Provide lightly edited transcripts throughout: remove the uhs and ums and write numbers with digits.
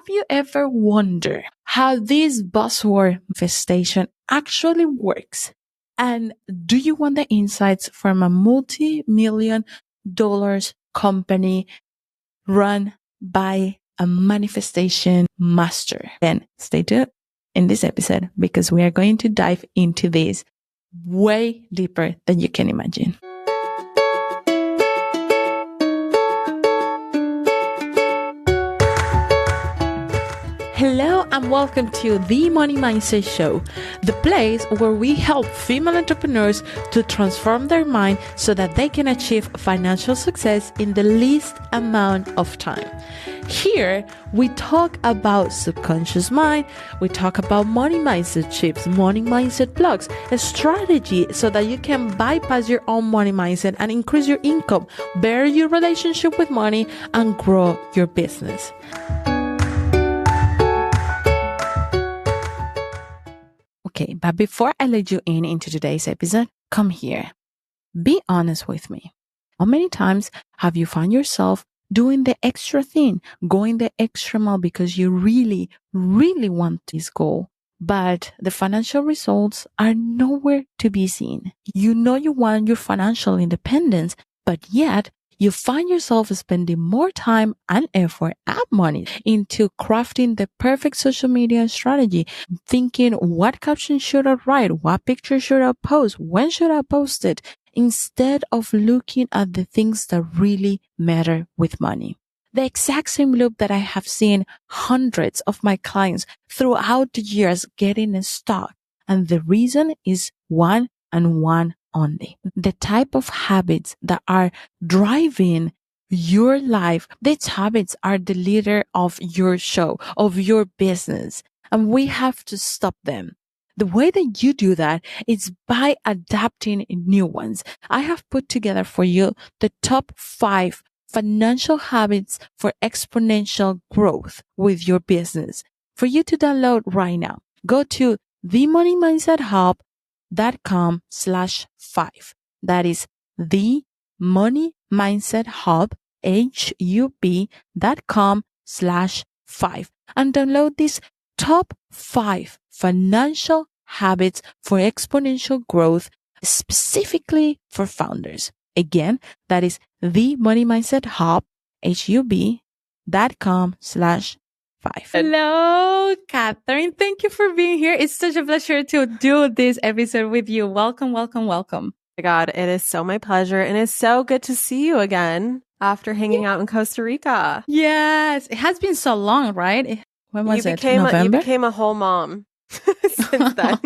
you ever wondered how this buzzword manifestation actually works? And do you want the insights from a multi-million dollars company run by a manifestation master? Then stay tuned in this episode because we are going to dive into this way deeper than you can imagine. Hello and welcome to The Money Mindset Show, the place where we help female entrepreneurs to transform their mind so that they can achieve financial success in the least amount of time. Here, we talk about subconscious mind, we talk about money mindset shifts, money mindset blocks, a strategy so that you can bypass your own money mindset and increase your income, better your relationship with money, and grow your business. Okay, but before I let you into today's episode, come here. Be honest with me. How many times have you found yourself doing the extra thing, going the extra mile because you really, really want this goal, but the financial results are nowhere to be seen? You know you want your financial independence, but yet you find yourself spending more time and effort and money into crafting the perfect social media strategy, thinking what caption should I write, what picture should I post, when should I post it, instead of looking at the things that really matter with money. The exact same loop that I have seen hundreds of my clients throughout the years getting stuck. And the reason is one and one only. The type of habits that are driving your life, these habits are the leader of your show, of your business, and we have to stop them. The way that you do that is by adapting new ones. I have put together for you the top 5 financial habits for exponential growth with your business for you to download right now. Go to themoneymindset.com/5. That is the Money Mindset Hub, HUB.com/5, and download these top 5 financial habits for exponential growth specifically for founders. Again, that is the Money Mindset Hub, HUB.com/5. Hello, Kathrin. Thank you for being here. It's such a pleasure to do this episode with you. Welcome, welcome, welcome. Oh my God, it is so my pleasure. And it's so good to see you again after hanging out in Costa Rica. Yes. It has been so long, right? When was it? November? You became a whole mom since then.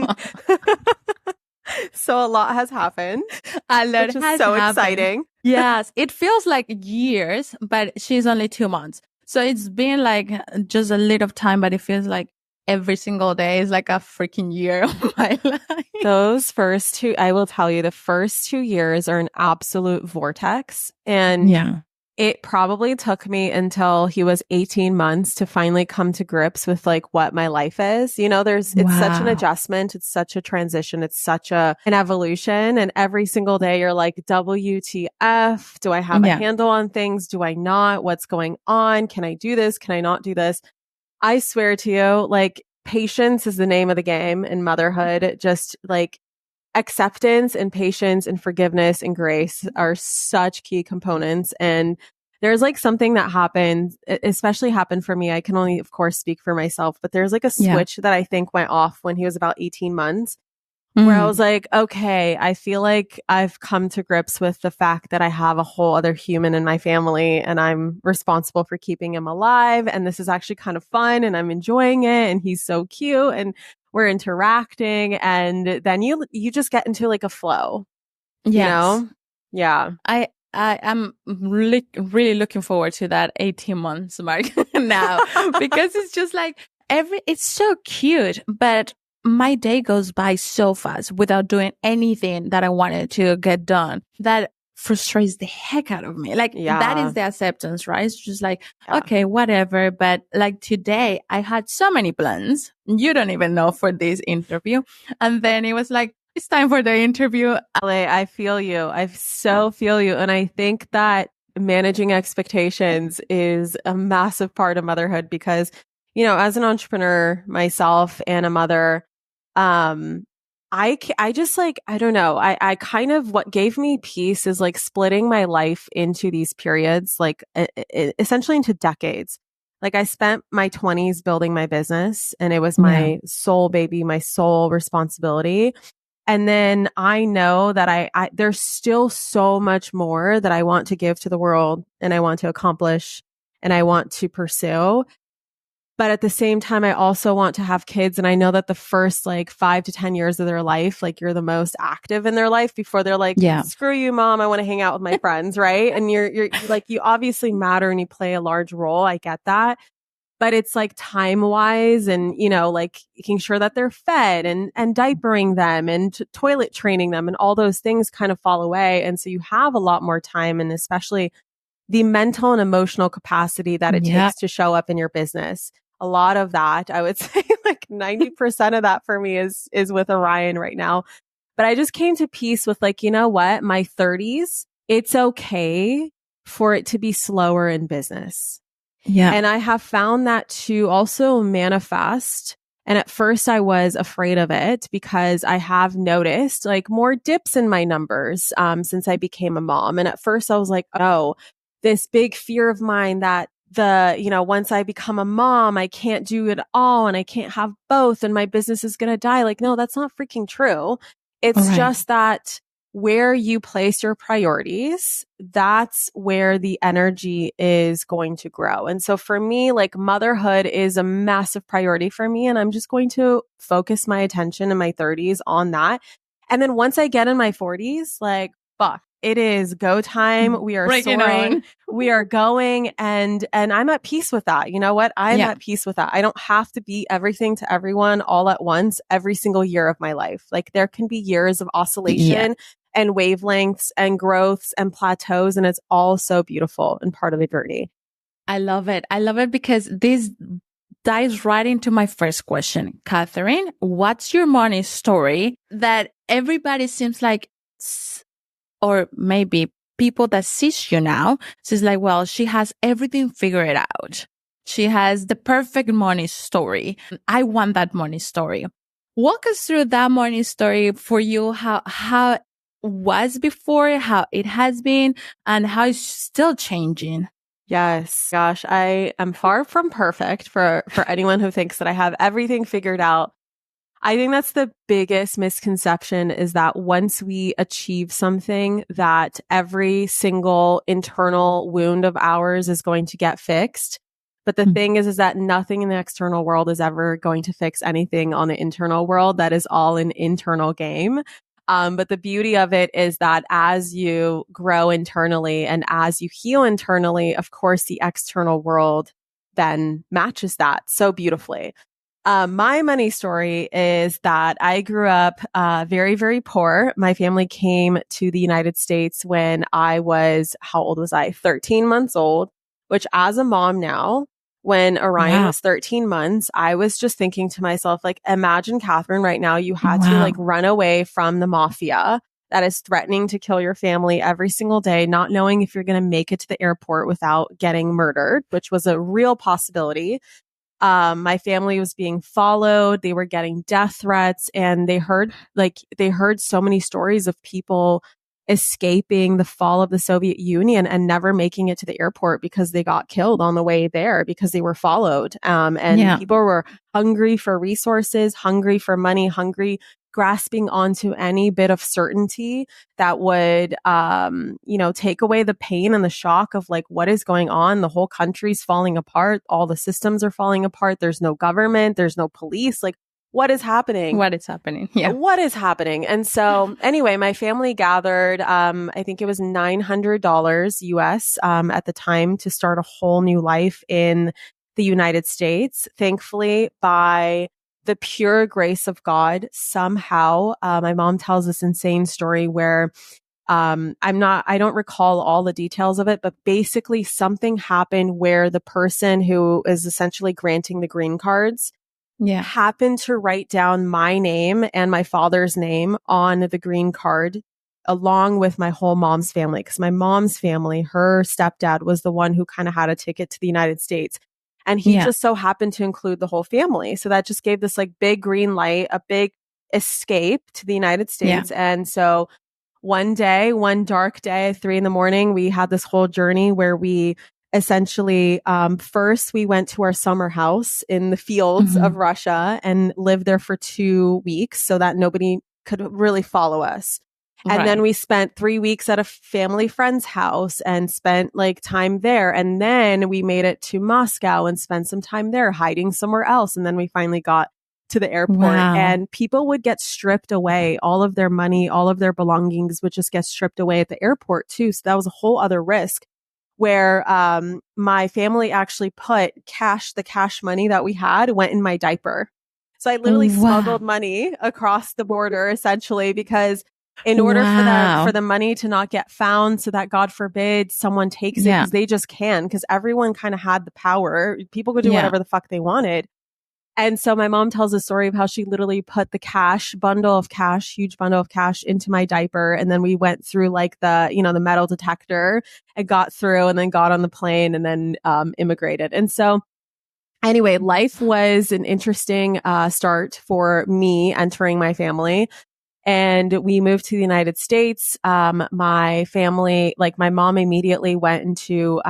So a lot has happened. A lot which is has so happened. exciting. Yes. It feels like years, but she's only 2 months. So it's been like just a little time, but it feels like every single day is like a freaking year of my life. Those first 2, I will tell you, the first 2 years are an absolute vortex. And it probably took me until he was 18 months to finally come to grips with like what my life is. You know, it's such an adjustment. It's such a transition. It's such an evolution. And every single day you're like, WTF? Do I have a handle on things? Do I not? What's going on? Can I do this? Can I not do this? I swear to you, like, patience is the name of the game in motherhood. Just like acceptance and patience and forgiveness and grace are such key components. And there's like something that happened, especially happened for me. I can only, of course, speak for myself, but there's like a switch that I think went off when he was about 18 months. Where I was like, okay, I feel like I've come to grips with the fact that I have a whole other human in my family and I'm responsible for keeping him alive. And this is actually kind of fun and I'm enjoying it. And he's so cute and we're interacting. And then you just get into like a flow, you know? Yeah. I'm really looking forward to that 18 months mark now because it's just like it's so cute, but my day goes by so fast without doing anything that I wanted to get done. That frustrates the heck out of me. Like that is the acceptance, right? It's just like, okay, whatever. But like today I had so many plans. You don't even know for this interview. And then it was like, it's time for the interview. I feel you. I so feel you. And I think that managing expectations is a massive part of motherhood because as an entrepreneur myself and a mother, I just like, I don't know. I kind of, what gave me peace is like splitting my life into these periods, like essentially into decades. Like I spent my 20s building my business and it was my sole baby, my sole responsibility. And then I know that I there's still so much more that I want to give to the world and I want to accomplish and I want to pursue. But at the same time, I also want to have kids. And I know that the first like 5 to 10 years of their life, like you're the most active in their life before they're like, screw you, mom. I want to hang out with my friends. Right. And you're like, you obviously matter and you play a large role. I get that. But it's like time wise and, like making sure that they're fed and diapering them and toilet training them and all those things kind of fall away. And so you have a lot more time and especially the mental and emotional capacity that it takes to show up in your business. A lot of that, I would say like 90% of that for me is with Orion right now. But I just came to peace with like, you know what, my 30s, it's okay for it to be slower in business. Yeah. And I have found that to also manifest. And at first I was afraid of it because I have noticed like more dips in my numbers since I became a mom. And at first I was like, oh, this big fear of mine that once I become a mom, I can't do it all and I can't have both and my business is going to die. Like, no, that's not freaking true. It's just that where you place your priorities, that's where the energy is going to grow. And so for me, like motherhood is a massive priority for me. And I'm just going to focus my attention in my 30s on that. And then once I get in my 40s, like, fuck, it is go time. We are soaring. We are going. And I'm at peace with that. You know what? I'm at peace with that. I don't have to be everything to everyone all at once every single year of my life. Like there can be years of oscillation and wavelengths and growths and plateaus. And it's all so beautiful and part of the journey. I love it. I love it because this dives right into my first question. Kathrin, what's your money story that everybody seems like, or maybe people that sees you now, says like, well, she has everything figured out. She has the perfect money story. I want that money story. Walk us through that money story for you, how it was before, how it has been, and how it's still changing. Yes. Gosh, I am far from perfect for anyone who thinks that I have everything figured out. I think that's the biggest misconception is that once we achieve something that every single internal wound of ours is going to get fixed. But the thing is that nothing in the external world is ever going to fix anything on the internal world. That is all an internal game. But the beauty of it is that as you grow internally and as you heal internally, of course, the external world then matches that so beautifully. My money story is that I grew up very, very poor. My family came to the United States when I was, how old was I? 13 months old, which as a mom now, when Orion was 13 months, I was just thinking to myself, like, imagine Kathrin right now, you had to like run away from the mafia that is threatening to kill your family every single day, not knowing if you're going to make it to the airport without getting murdered, which was a real possibility. My family was being followed. They were getting death threats and they heard so many stories of people escaping the fall of the Soviet Union and never making it to the airport because they got killed on the way there because they were followed. People were hungry for resources, hungry for money, grasping onto any bit of certainty that would, take away the pain and the shock of like, what is going on? The whole country's falling apart. All the systems are falling apart. There's no government. There's no police. Like, what is happening? What is happening? Yeah. What is happening? And so anyway, my family gathered, I think it was $900 US, at the time to start a whole new life in the United States. Thankfully, by the pure grace of God, somehow, my mom tells this insane story where, I don't recall all the details of it, but basically something happened where the person who is essentially granting the green cards happened to write down my name and my father's name on the green card along with my whole mom's family. Because my mom's family, her stepdad was the one who kind of had a ticket to the United States. And he just so happened to include the whole family. So that just gave this like big green light, a big escape to the United States. And so one day, one dark day, 3 a.m, we had this whole journey where we essentially, first we went to our summer house in the fields of Russia and lived there for 2 weeks so that nobody could really follow us. And then we spent 3 weeks at a family friend's house and spent like time there. And then we made it to Moscow and spent some time there hiding somewhere else. And then we finally got to the airport and people would get stripped away. All of their money, all of their belongings would just get stripped away at the airport too. So that was a whole other risk where, my family actually put the cash money that we had went in my diaper. So I literally smuggled money across the border essentially because in order for the money to not get found so that God forbid someone takes it because they just can because everyone kind of had the power. People could do whatever the fuck they wanted. And so my mom tells a story of how she literally put the huge bundle of cash into my diaper. And then we went through like the metal detector and got through and then got on the plane and then immigrated. And so anyway, life was an interesting start for me entering my family. And we moved to the United States. My family, like my mom immediately went into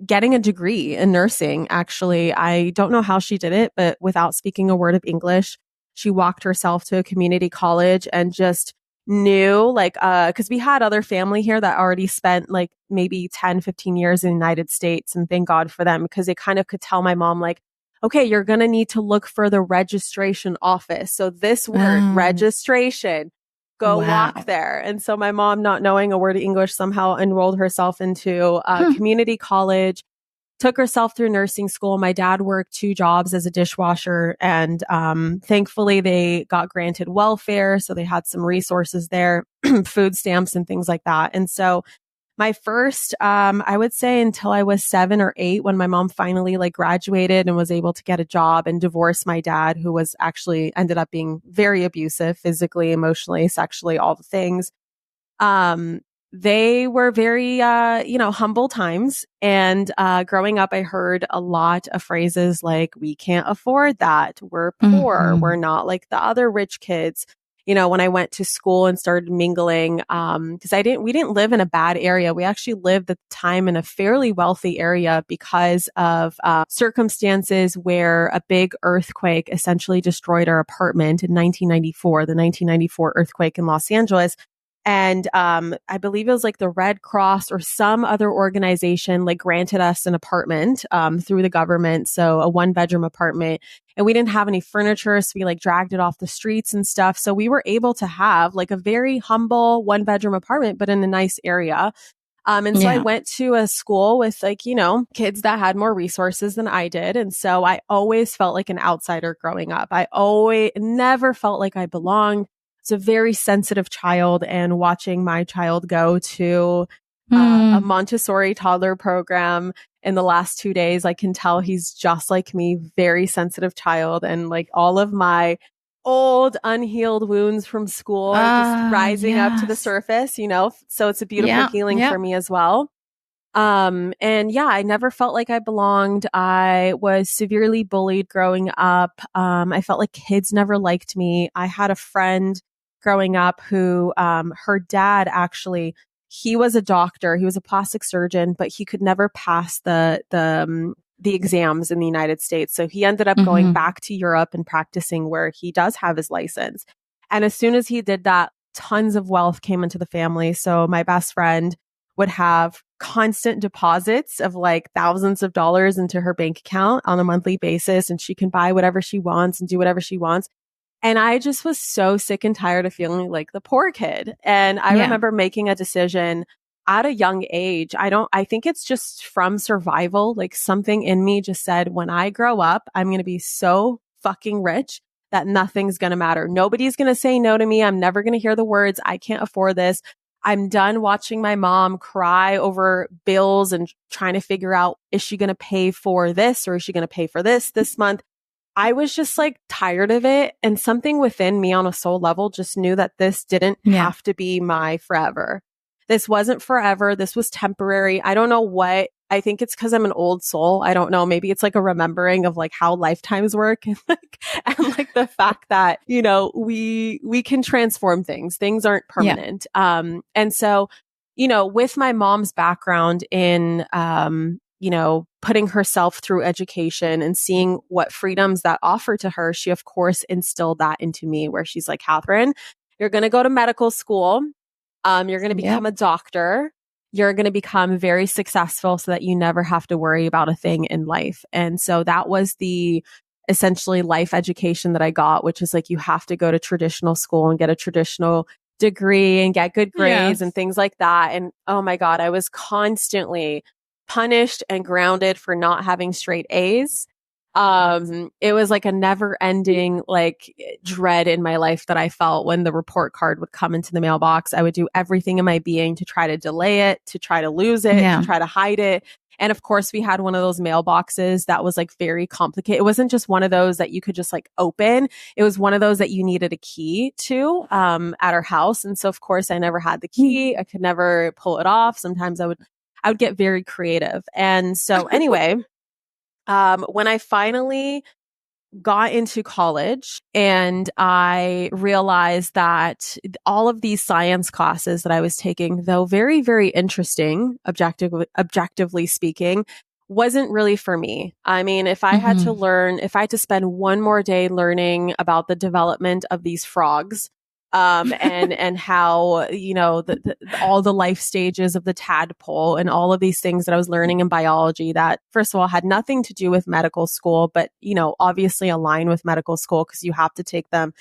getting a degree in nursing. Actually, I don't know how she did it, but without speaking a word of English, she walked herself to a community college and just knew like, cause we had other family here that already spent like maybe 10, 15 years in the United States. And thank God for them because they kind of could tell my mom like, okay, you're going to need to look for the registration office. So this word, registration, go walk there. And so my mom, not knowing a word of English, somehow enrolled herself into a community college, took herself through nursing school. My dad worked 2 jobs as a dishwasher. And thankfully, they got granted welfare. So they had some resources there, food stamps and things like that. And so my first, I would say until I was 7 or 8, when my mom finally like graduated and was able to get a job and divorce my dad, who was actually ended up being very abusive, physically, emotionally, sexually, all the things. They were very, humble times. And growing up, I heard a lot of phrases like, we can't afford that. We're poor. We're not like the other rich kids. When I went to school and started mingling, because we didn't live in a bad area. We actually lived at the time in a fairly wealthy area because of circumstances where a big earthquake essentially destroyed our apartment in 1994, the 1994 earthquake in Los Angeles. And I believe it was like the Red Cross or some other organization like granted us an apartment through the government. So a 1-bedroom apartment. And we didn't have any furniture. So we like dragged it off the streets and stuff. So we were able to have like a very humble 1-bedroom apartment, but in a nice area. So I went to a school with like, kids that had more resources than I did. And so I always felt like an outsider growing up. I never felt like I belonged. It's a very sensitive child, and watching my child go to a Montessori toddler program in the last 2 days, I can tell he's just like me, very sensitive child. And like all of my old unhealed wounds from school are just rising up to the surface, so it's a beautiful healing for me as well. I never felt like I belonged. I was severely bullied growing up. I felt like kids never liked me. I had a friend growing up who, her dad actually, he was a doctor, he was a plastic surgeon, but he could never pass the exams in the United States. So he ended up going back to Europe and practicing where he does have his license. And as soon as he did that, tons of wealth came into the family. So my best friend would have constant deposits of like thousands of dollars into her bank account on a monthly basis, and she can buy whatever she wants and do whatever she wants. And I just was so sick and tired of feeling like the poor kid. And I remember making a decision at a young age. I think it's just from survival. Like something in me just said, when I grow up, I'm going to be so fucking rich that nothing's going to matter. Nobody's going to say no to me. I'm never going to hear the words, I can't afford this. I'm done watching my mom cry over bills and trying to figure out, is she going to pay for this or is she going to pay for this month? I was just like tired of it. And something within me on a soul level just knew that this didn't have to be my forever. This wasn't forever. This was temporary. I don't know what I think it's because I'm an old soul. I don't know. Maybe it's like a remembering of like how lifetimes work and like the fact that, you know, we can transform things. Things aren't permanent. And so, you know, with my mom's background in, you know, putting herself through education and seeing what freedoms that offer to her, she of course instilled that into me where she's like, Kathrin, you're going to go to medical school. You're going to become a doctor. You're going to become very successful so that you never have to worry about a thing in life. And so that was the essentially life education that I got, which is like, you have to go to traditional school and get a traditional degree and get good grades and things like that. And oh my God, I was constantly punished and grounded for not having straight A's. It was like a never ending like dread in my life that I felt when the report card would come into the mailbox. I would do everything in my being to try to delay it, to try to lose it, to try to hide it. And of course we had one of those mailboxes that was like very complicated. It wasn't just one of those that you could just like open. It was one of those that you needed a key to, at our house. And so of course I never had the key. I could never pull it off. Sometimes I would get very creative. And so anyway, when I finally got into college and I realized that all of these science classes that I was taking, though very, very interesting, objectively speaking, wasn't really for me. I mean, if I had to spend one more day learning about the development of these frogs, and how, you know, all the life stages of the tadpole and all of these things that I was learning in biology that, first of all, had nothing to do with medical school, but, you know, obviously align with medical school because you have to take them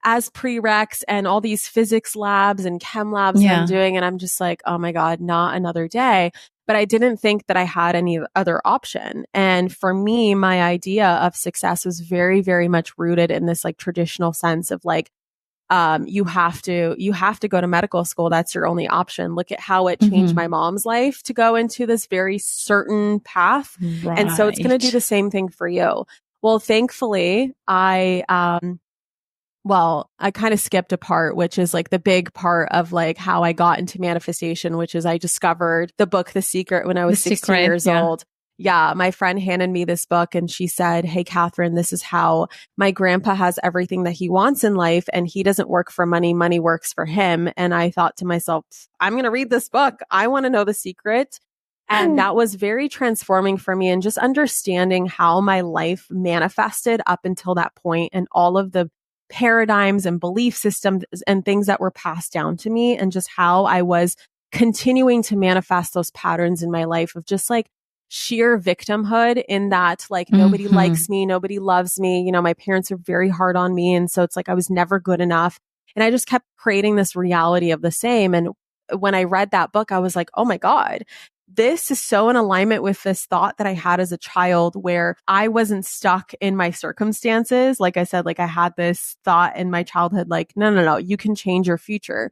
as prereqs and all these physics labs and chem labs that I'm doing. And I'm just like, oh my God, not another day. But I didn't think that I had any other option. And for me, my idea of success was very, very much rooted in this like traditional sense of like, you have to go to medical school. That's your only option. Look at how it changed my mom's life to go into this very certain path. Right. And so it's going to do the same thing for you. Well, thankfully, I kind of skipped a part, which is like the big part of like how I got into manifestation, which is I discovered the book, The Secret, when I was 16 years old. Yeah, my friend handed me this book and she said, hey, Kathrin, this is how my grandpa has everything that he wants in life and he doesn't work for money. Money works for him. And I thought to myself, I'm going to read this book. I want to know the secret. And that was very transforming for me and just understanding how my life manifested up until that point and all of the paradigms and belief systems and things that were passed down to me and just how I was continuing to manifest those patterns in my life of just like sheer victimhood in that like nobody likes me, nobody loves me. You know, my parents are very hard on me. And so it's like I was never good enough. And I just kept creating this reality of the same. And when I read that book, I was like, oh my God, this is so in alignment with this thought that I had as a child where I wasn't stuck in my circumstances. Like I said, like I had this thought in my childhood, like, no, you can change your future.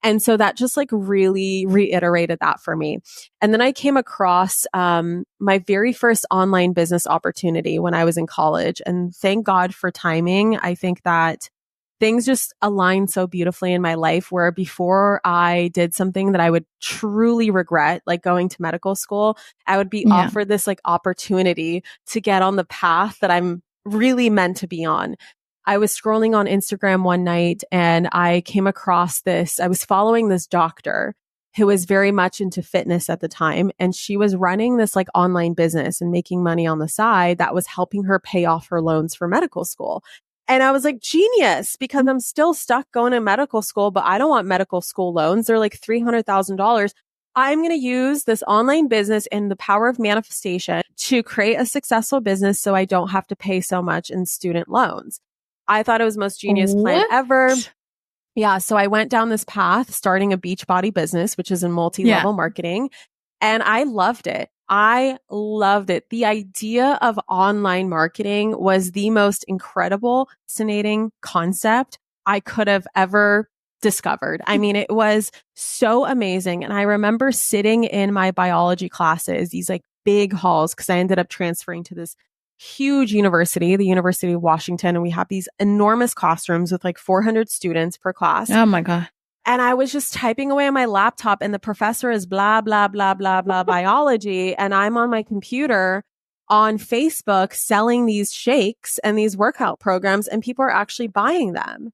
And so that just like really reiterated that for me. And then I came across my very first online business opportunity when I was in college. And thank God for timing. I think that things just aligned so beautifully in my life where before I did something that I would truly regret, like going to medical school, I would be offered this like opportunity to get on the path that I'm really meant to be on. I was scrolling on Instagram one night and I came across this. I was following this doctor who was very much into fitness at the time. And she was running this like online business and making money on the side that was helping her pay off her loans for medical school. And I was like, genius, because I'm still stuck going to medical school, but I don't want medical school loans. They're like $300,000. I'm going to use this online business and the power of manifestation to create a successful business so I don't have to pay so much in student loans. I thought it was the most genius plan ever. Yeah. So I went down this path, starting a Beachbody business, which is in multi-level marketing. And I loved it. I loved it. The idea of online marketing was the most incredible, fascinating concept I could have ever discovered. I mean, it was so amazing. And I remember sitting in my biology classes, these like big halls, because I ended up transferring to this huge university, the University of Washington. And we have these enormous classrooms with like 400 students per class. Oh my God. And I was just typing away on my laptop and the professor is blah, blah, blah, blah, blah, biology. And I'm on my computer on Facebook selling these shakes and these workout programs, and people are actually buying them.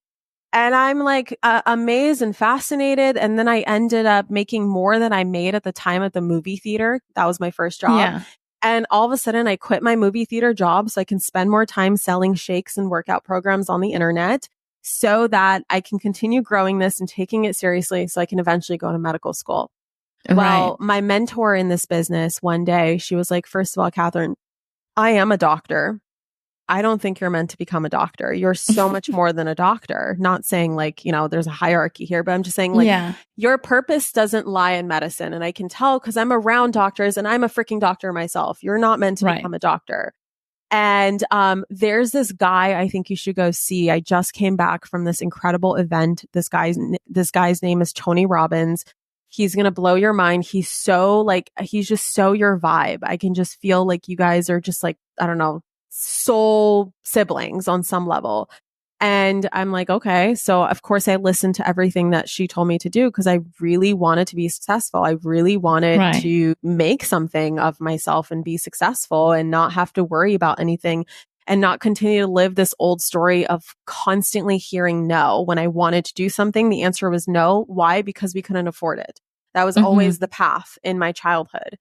And I'm like amazed and fascinated. And then I ended up making more than I made at the time at the movie theater. That was my first job. Yeah. And all of a sudden I quit my movie theater job so I can spend more time selling shakes and workout programs on the internet, so that I can continue growing this and taking it seriously so I can eventually go to medical school. Well, my mentor in this business one day, she was like, first of all, Kathrin, I am a doctor. I don't think you're meant to become a doctor. You're so much more than a doctor. Not saying like, there's a hierarchy here, but I'm just saying like your purpose doesn't lie in medicine. And I can tell because I'm around doctors and I'm a freaking doctor myself. You're not meant to become a doctor. And there's this guy I think you should go see. I just came back from this incredible event. This guy's name is Tony Robbins. He's going to blow your mind. He's just so your vibe. I can just feel like you guys are just like, I don't know, soul siblings on some level. And I'm like, okay. So of course I listened to everything that she told me to do because I really wanted to be successful. I really wanted to make something of myself and be successful and not have to worry about anything and not continue to live this old story of constantly hearing no. When I wanted to do something, the answer was no. Why? Because we couldn't afford it. That was always the path in my childhood.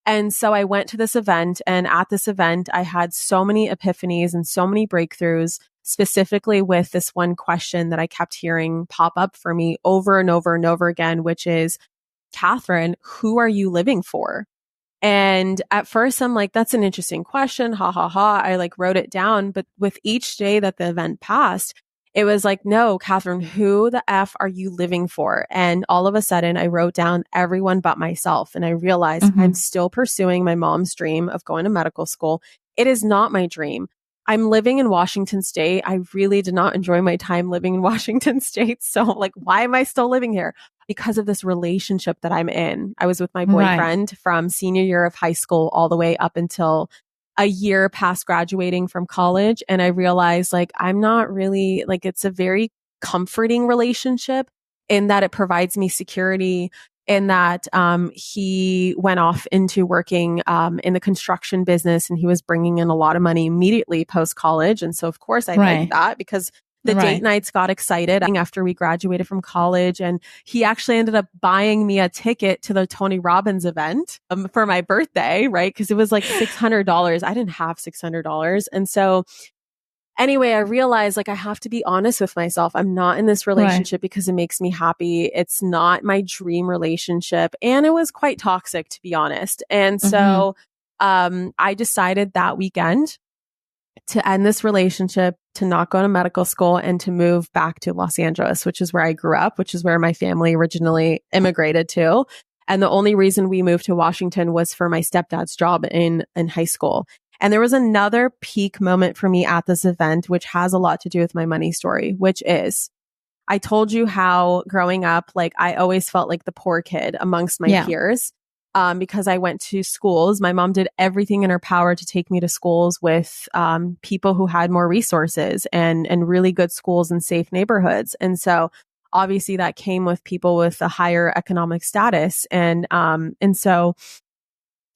And so I went to this event, and at this event, I had so many epiphanies and so many breakthroughs, specifically with this one question that I kept hearing pop up for me over and over and over again, which is, Kathrin, who are you living for? And at first I'm like, that's an interesting question. Ha ha ha. I like wrote it down. But with each day that the event passed, it was like, no, Kathrin, who the F are you living for? And all of a sudden I wrote down everyone but myself. And I realized I'm still pursuing my mom's dream of going to medical school. It is not my dream. I'm living in Washington State. I really did not enjoy my time living in Washington State. So like, why am I still living here? Because of this relationship that I'm in. I was with my boyfriend from senior year of high school all the way up until a year past graduating from college. And I realized like, I'm not really like, it's a very comforting relationship in that it provides me security, in that he went off into working in the construction business, and he was bringing in a lot of money immediately post college. And so of course I liked that because the date nights got excited after we graduated from college. And he actually ended up buying me a ticket to the Tony Robbins event for my birthday, right? Because it was like $600. I didn't have $600. And so anyway, I realized like I have to be honest with myself. I'm not in this relationship because it makes me happy. It's not my dream relationship. And it was quite toxic, to be honest. And so I decided that weekend to end this relationship, to not go to medical school, and to move back to Los Angeles, which is where I grew up, which is where my family originally immigrated to. And the only reason we moved to Washington was for my stepdad's job in high school. And there was another peak moment for me at this event, which has a lot to do with my money story, which is, I told you how growing up, like I always felt like the poor kid amongst my peers. Because I went to schools. My mom did everything in her power to take me to schools with people who had more resources and really good schools and safe neighborhoods. And so obviously that came with people with a higher economic status. And so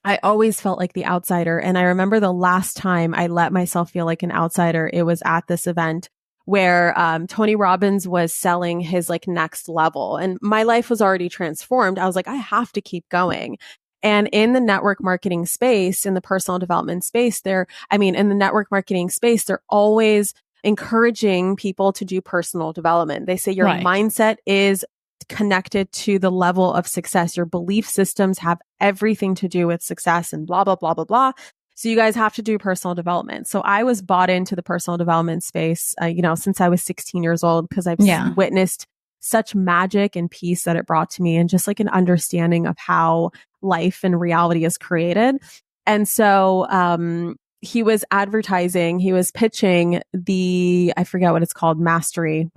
I always felt like the outsider. And I remember the last time I let myself feel like an outsider, it was at this event where Tony Robbins was selling his like next level, and my life was already transformed. I was like, I have to keep going. And in the network marketing space, in the personal development space, in the network marketing space, they're always encouraging people to do personal development. They say your mindset is connected to the level of success. Your belief systems have everything to do with success and blah, blah, blah, blah, blah. So you guys have to do personal development. So I was bought into the personal development space, since I was 16 years old, because I've witnessed such magic and peace that it brought to me, and just like an understanding of how life and reality is created. And so, he was pitching I forget what it's called, mastery.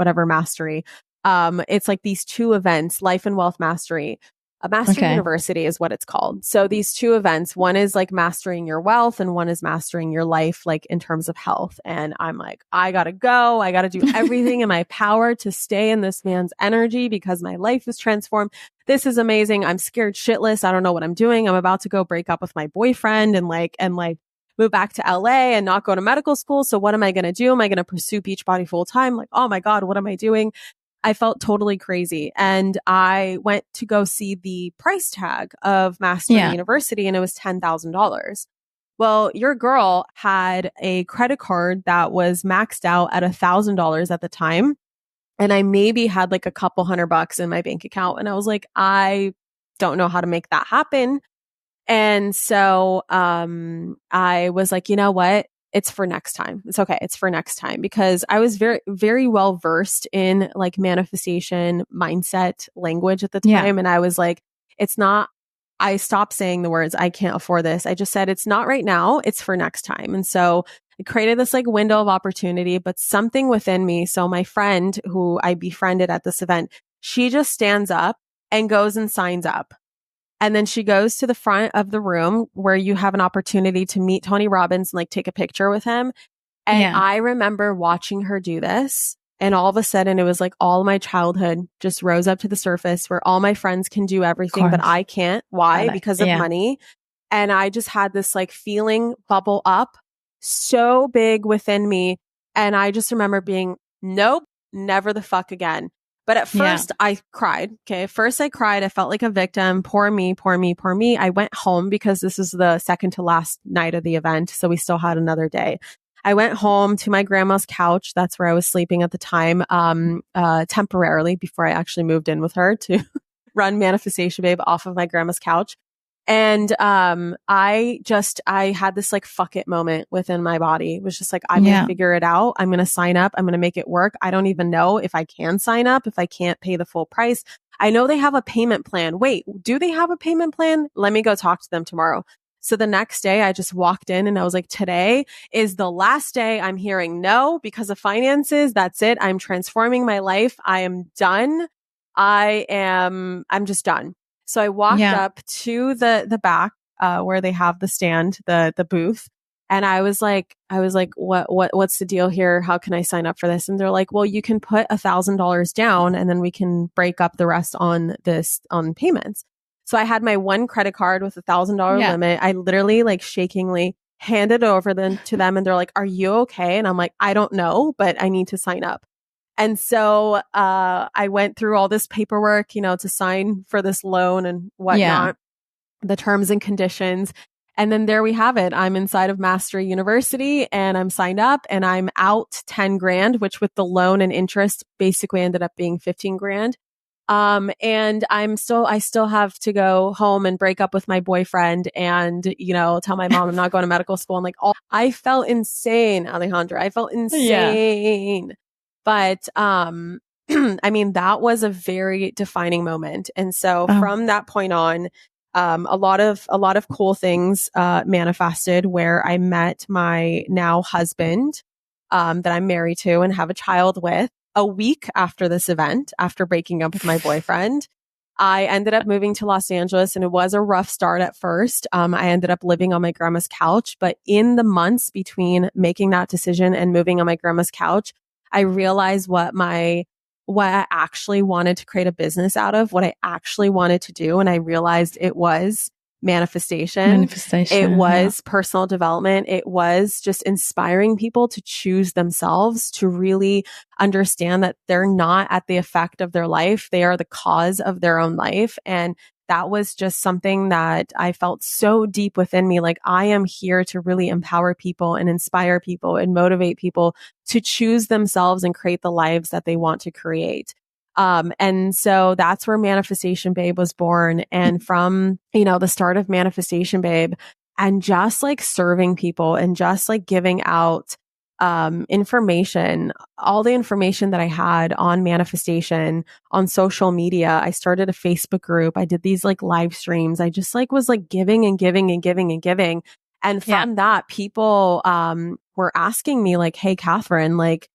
It's like these two events, life and wealth mastery. A Mastery University is what it's called. So these two events, one is like mastering your wealth and one is mastering your life, like in terms of health. And I'm like, I gotta go. I gotta do everything in my power to stay in this man's energy because my life is transformed. This is amazing. I'm scared shitless. I don't know what I'm doing. I'm about to go break up with my boyfriend and move back to LA and not go to medical school. So what am I going to do? Am I going to pursue Beachbody full time? Like, oh my God, what am I doing? I felt totally crazy. And I went to go see the price tag of Mastery University and it was $10,000. Well, your girl had a credit card that was maxed out at $1,000 at the time. And I maybe had like a couple $100 in my bank account. And I was like, I don't know how to make that happen. And so, I was like, you know what? It's for next time. It's okay. It's for next time because I was very, very well versed in like manifestation mindset language at the time. Yeah. And I was like, it's not, I stopped saying the words, I can't afford this. I just said, it's not right now. It's for next time. And so I created this like window of opportunity, but something within me. So my friend who I befriended at this event, she just stands up and goes and signs up. And then she goes to the front of the room where you have an opportunity to meet Tony Robbins and like take a picture with him. And I remember watching her do this. And all of a sudden it was like all my childhood just rose up to the surface where all my friends can do everything, but I can't. Why? Because of money. And I just had this like feeling bubble up so big within me. And I just remember being, nope, never the fuck again. But at first I cried. Okay. At first I cried. I felt like a victim. Poor me, poor me, poor me. I went home because this is the second to last night of the event. So we still had another day. I went home to my grandma's couch. That's where I was sleeping at the time, temporarily before I actually moved in with her to run Manifestation Babe off of my grandma's couch. And, I had this like, fuck it moment within my body. It was just like, I'm going to figure it out. I'm going to sign up. I'm going to make it work. I don't even know if I can sign up, if I can't pay the full price. I know they have a payment plan. Wait, do they have a payment plan? Let me go talk to them tomorrow. So the next day I just walked in and I was like, today is the last day I'm hearing no because of finances. That's it. I'm transforming my life. I am done. I'm just done. So I walked up to the back, where they have the stand, the booth. And I was like, what's the deal here? How can I sign up for this? And they're like, well, you can put $1,000 down and then we can break up the rest on payments. So I had my one credit card with $1,000 limit. I literally like shakingly handed over to them and they're like, are you okay? And I'm like, I don't know, but I need to sign up. And so, I went through all this paperwork, to sign for this loan and whatnot, the terms and conditions. And then there we have it. I'm inside of Mastery University and I'm signed up and I'm out 10 grand, which with the loan and interest basically ended up being 15 grand. And I still have to go home and break up with my boyfriend and, tell my mom I'm not going to medical school. And like, I felt insane, Alejandra. I felt insane. But, I mean, that was a very defining moment. And so from that point on, a lot of cool things, manifested where I met my now husband, that I'm married to and have a child with a week after this event, after breaking up with my boyfriend. I ended up moving to Los Angeles and it was a rough start at first. I ended up living on my grandma's couch, but in the months between making that decision and moving on my grandma's couch, I realized what I actually wanted to create a business out of, what I actually wanted to do. And I realized it was manifestation. It was personal development. It was just inspiring people to choose themselves, to really understand that they're not at the effect of their life. They are the cause of their own life. And that was just something that I felt so deep within me. Like I am here to really empower people and inspire people and motivate people to choose themselves and create the lives that they want to create. And so that's where Manifestation Babe was born. And from, the start of Manifestation Babe and just like serving people and just like giving out, information, all the information that I had on manifestation on social media. I started a Facebook group. I did these like live streams. I just like was like giving and giving and giving and giving. And from that, people, were asking me like, hey, Kathrin, like,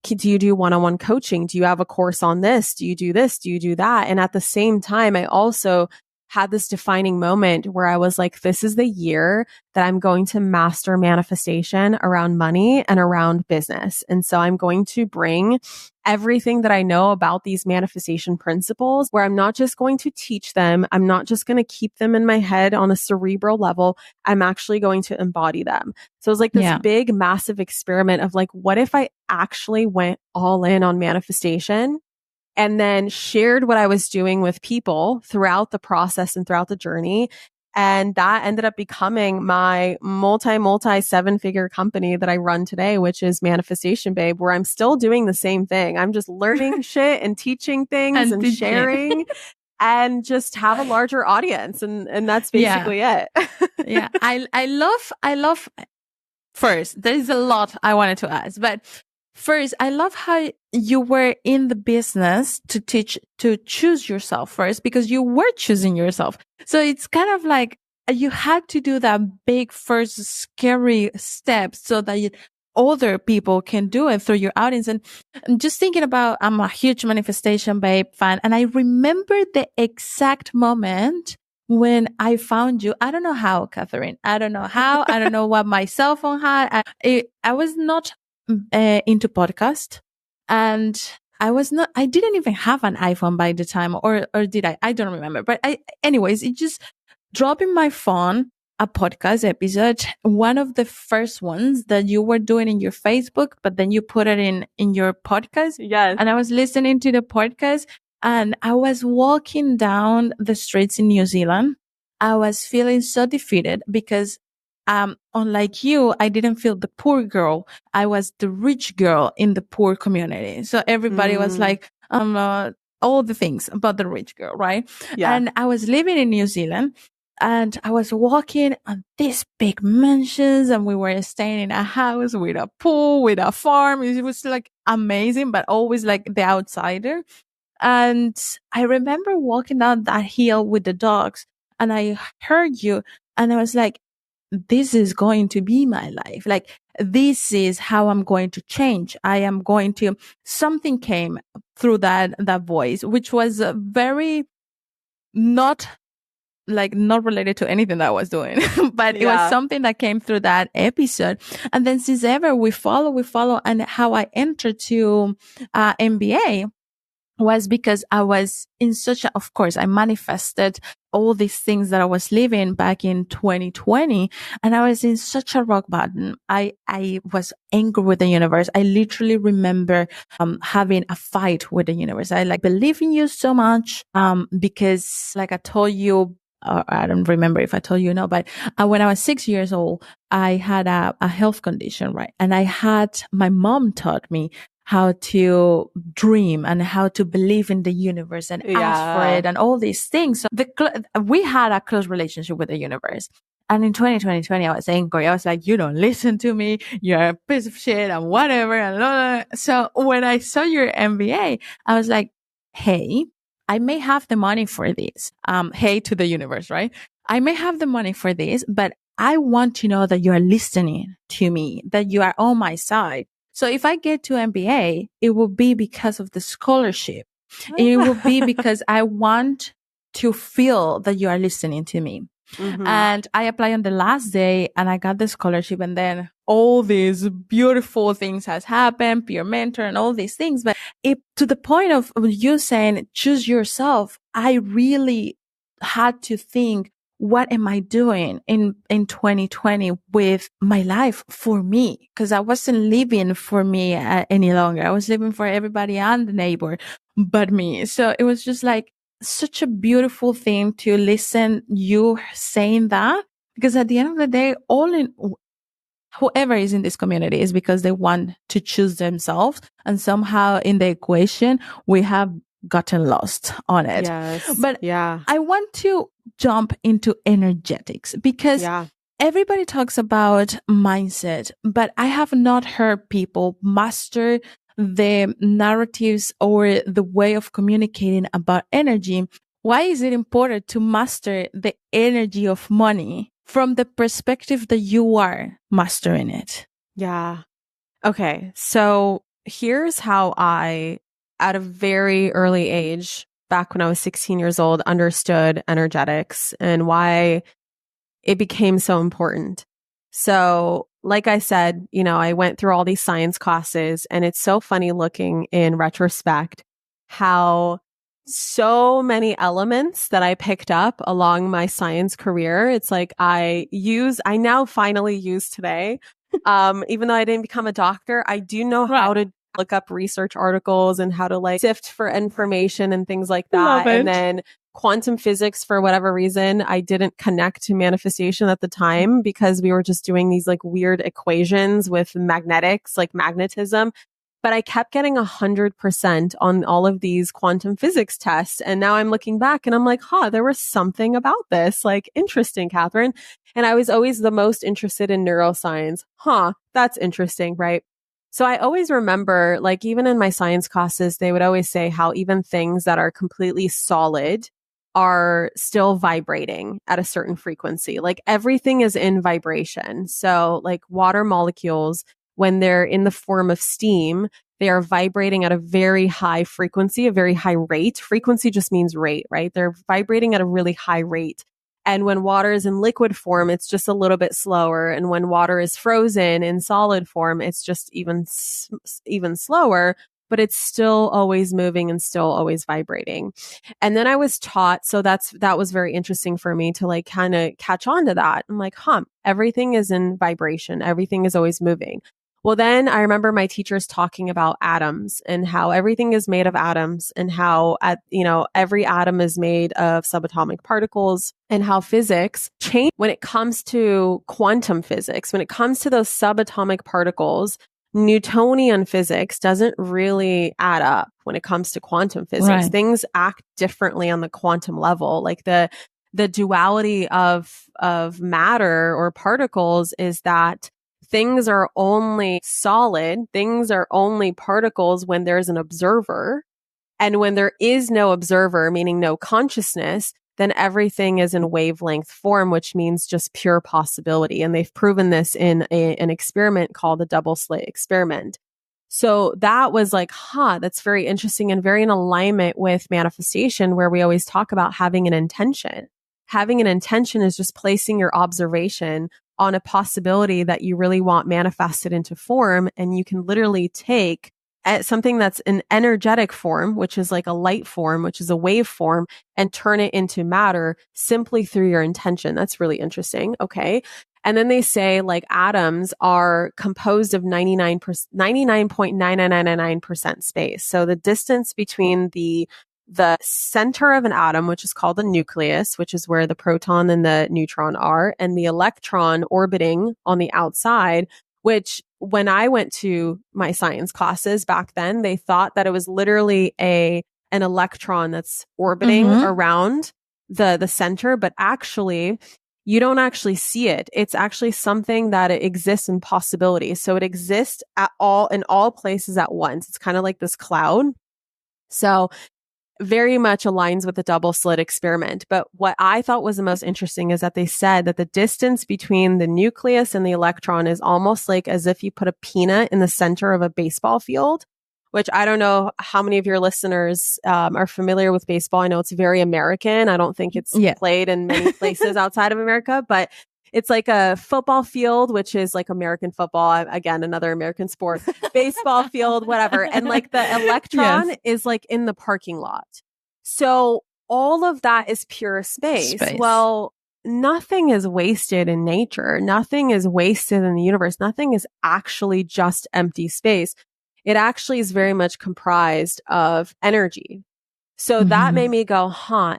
do you do one-on-one coaching? Do you have a course on this? Do you do this? Do you do that? And at the same time, I also had this defining moment where I was like, this is the year that I'm going to master manifestation around money and around business. And so I'm going to bring everything that I know about these manifestation principles, where I'm not just going to teach them. I'm not just going to keep them in my head on a cerebral level. I'm actually going to embody them. So it was like this big, massive experiment of like, what if I actually went all in on manifestation and then shared what I was doing with people throughout the process and throughout the journey. And that ended up becoming my multi 7-figure company that I run today, which is Manifestation Babe, where I'm still doing the same thing. I'm just learning shit and teaching things and sharing and just have a larger audience. And that's basically it. Yeah. I love, first, there is a lot I wanted to ask, but first, I love how you were in the business to choose yourself first, because you were choosing yourself. So it's kind of like you had to do that big first scary step so that other people can do it through your audience. And I'm just thinking about, I'm a huge Manifestation Babe fan. And I remember the exact moment when I found you. I don't know how, Kathrin. I don't know how. I don't know what my cell phone had. I was not into podcast, and I didn't even have an iPhone by the time, or did I? I don't remember. But anyways, it just dropped in my phone a podcast episode, one of the first ones that you were doing in your Facebook, but then you put it in your podcast. Yes. And I was listening to the podcast, and I was walking down the streets in New Zealand. I was feeling so defeated because unlike you, I didn't feel the poor girl. I was the rich girl in the poor community. So everybody was like, all the things about the rich girl, right? Yeah. And I was living in New Zealand, and I was walking on these big mansions, and we were staying in a house with a pool, with a farm. It was like amazing, but always like the outsider. And I remember walking down that hill with the dogs, and I heard you, and I was like, this is going to be my life. Like, this is how I'm going to change. Something came through that voice, which was very not related to anything that I was doing, but it was something that came through that episode. And then since ever we follow. And how I entered to MBA was because I was in of course, I manifested all these things that I was living back in 2020. And I was in such a rock bottom. I was angry with the universe. I literally remember, having a fight with the universe. I believe in you so much, because like I told you, I don't remember if I told you, no, but when I was 6 years old, I had a health condition, right? And my mom taught me how to dream and how to believe in the universe and ask for it and all these things. So we had a close relationship with the universe. And in 2020, I was angry. I was like, you don't listen to me. You're a piece of shit and whatever. And blah, blah. So when I saw your MBA, I was like, hey, I may have the money for this. Hey to the universe, right? I may have the money for this, but I want to know that you are listening to me, that you are on my side. So if I get to MBA, it will be because of the scholarship. It will be because I want to feel that you are listening to me. Mm-hmm. And I applied on the last day, and I got the scholarship, and then all these beautiful things has happened, peer mentor and all these things. But to the point of you saying, choose yourself, I really had to think, what am I doing in 2020 with my life for me? Because I wasn't living for me any longer. I was living for everybody and the neighbor but me. So it was just like such a beautiful thing to listen you saying that, because at the end of the day, whoever is in this community is because they want to choose themselves. And somehow in the equation, we have gotten lost on it. Yes. But I want to jump into energetics, because everybody talks about mindset, but I have not heard people master the narratives or the way of communicating about energy. Why is it important to master the energy of money from the perspective that you are mastering it? Yeah. Okay. So here's how I, at a very early age, back when I was 16 years old, understood energetics and why it became so important. So like I said, I went through all these science classes, and it's so funny looking in retrospect how so many elements that I picked up along my science career, it's like I now finally use today. Even though I didn't become a doctor, I do know how to look up research articles and how to sift for information and things like that. And then quantum physics, for whatever reason, I didn't connect to manifestation at the time because we were just doing these weird equations with magnetics, like magnetism. But I kept getting 100% on all of these quantum physics tests. And now I'm looking back and I'm like, there was something about this. Interesting, Kathrin. And I was always the most interested in neuroscience. That's interesting, right? So I always remember, even in my science classes, they would always say how even things that are completely solid are still vibrating at a certain frequency. Everything is in vibration. So water molecules, when they're in the form of steam, they are vibrating at a very high frequency, a very high rate. Frequency just means rate, right? They're vibrating at a really high rate. And when water is in liquid form, it's just a little bit slower. And when water is frozen in solid form, it's just even slower, but it's still always moving and still always vibrating. And then I was taught, so that was very interesting for me to kind of catch on to that. I'm like, everything is in vibration. Everything is always moving. Well, then I remember my teachers talking about atoms and how everything is made of atoms and how every atom is made of subatomic particles, and how physics change when it comes to quantum physics. When it comes to those subatomic particles, Newtonian physics doesn't really add up when it comes to quantum physics. Right. Things act differently on the quantum level. The duality of matter or particles is that things are only solid, things are only particles when there's an observer. And when there is no observer, meaning no consciousness, then everything is in wavelength form, which means just pure possibility. And they've proven this in an experiment called the double slit experiment. So that was that's very interesting and very in alignment with manifestation, where we always talk about having an intention. Having an intention is just placing your observation on a possibility that you really want manifested into form. And you can literally take something that's an energetic form, which is like a light form, which is a wave form, and turn it into matter simply through your intention. That's really interesting. Okay. And then they say atoms are composed of 99.99999% space. So the distance between the center of an atom, which is called the nucleus, which is where the proton and the neutron are, and the electron orbiting on the outside, which when I went to my science classes back then, they thought that it was literally an electron that's orbiting around the center, but actually you don't actually see it. It's actually something that it exists in possibility. So it exists in all places at once. It's kind of like this cloud. So very much aligns with the double slit experiment. But what I thought was the most interesting is that they said that the distance between the nucleus and the electron is almost like as if you put a peanut in the center of a baseball field, which I don't know how many of your listeners are familiar with baseball. I know it's very American. I don't think it's played in many places outside of America, but it's like a football field, which is like American football. Again, another American sport, baseball field, whatever. And the electron is in the parking lot. So all of that is pure space. Well, nothing is wasted in nature. Nothing is wasted in the universe. Nothing is actually just empty space. It actually is very much comprised of energy. So that made me go,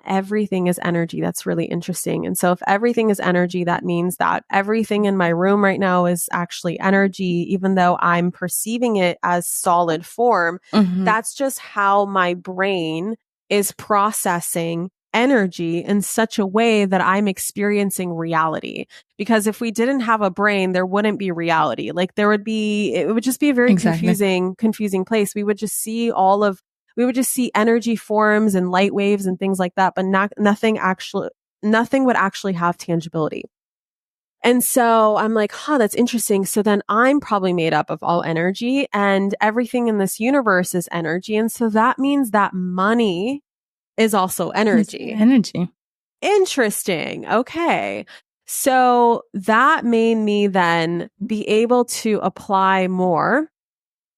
everything is energy. That's really interesting. And so if everything is energy, that means that everything in my room right now is actually energy, even though I'm perceiving it as solid form. That's just how my brain is processing energy in such a way that I'm experiencing reality. Because if we didn't have a brain, there wouldn't be reality. It would just be a very confusing place. We would just see energy forms and light waves and things like that, but nothing would actually have tangibility. And so I'm like, that's interesting. So then I'm probably made up of all energy, and everything in this universe is energy. And so that means that money is also energy. Energy. Interesting. Okay. So that made me then be able to apply more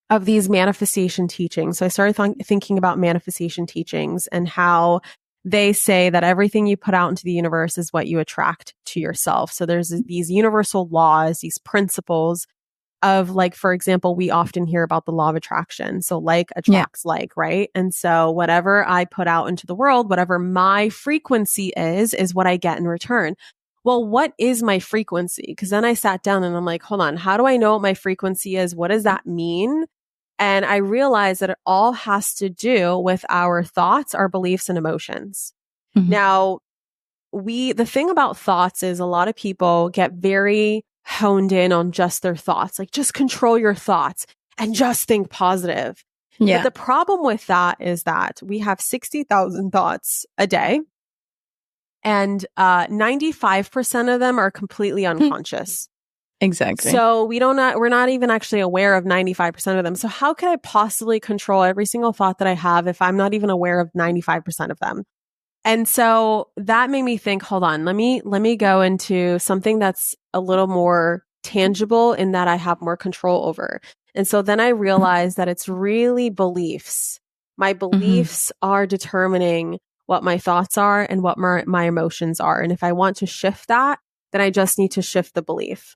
of these manifestation teachings. So I started thinking about manifestation teachings and how they say that everything you put out into the universe is what you attract to yourself. So there's these universal laws, these principles of, like, for example, we often hear about the law of attraction. So like attracts like, right? And so whatever I put out into the world, whatever my frequency is what I get in return. Well, what is my frequency? Because then I sat down and I'm like, hold on, how do I know what my frequency is? What does that mean? And I realized that it all has to do with our thoughts, our beliefs, and emotions. Mm-hmm. Now, the thing about thoughts is a lot of people get very honed in on just their thoughts, like just control your thoughts and just think positive. Yeah. But the problem with that is that we have 60,000 thoughts a day, and 95% of them are completely unconscious. Exactly. So we're not even actually aware of 95% of them. So how can I possibly control every single thought that I have if I'm not even aware of 95% of them? And so that made me think, hold on, let me go into something that's a little more tangible in that I have more control over. And so then I realized that it's really beliefs. My beliefs are determining what my thoughts are and what my emotions are. And if I want to shift that, then I just need to shift the belief.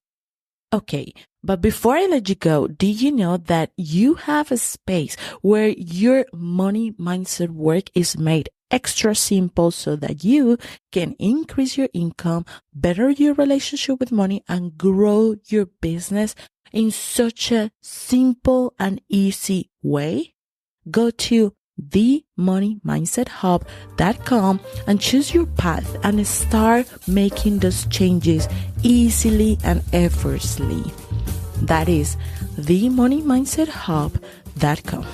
Okay, but before I let you go, did you know that you have a space where your money mindset work is made extra simple so that you can increase your income, better your relationship with money, and grow your business in such a simple and easy way? Go to themoneymindset.hub.com and choose your path and start making those changes easily and effortlessly. That is themoneymindset.hub.com.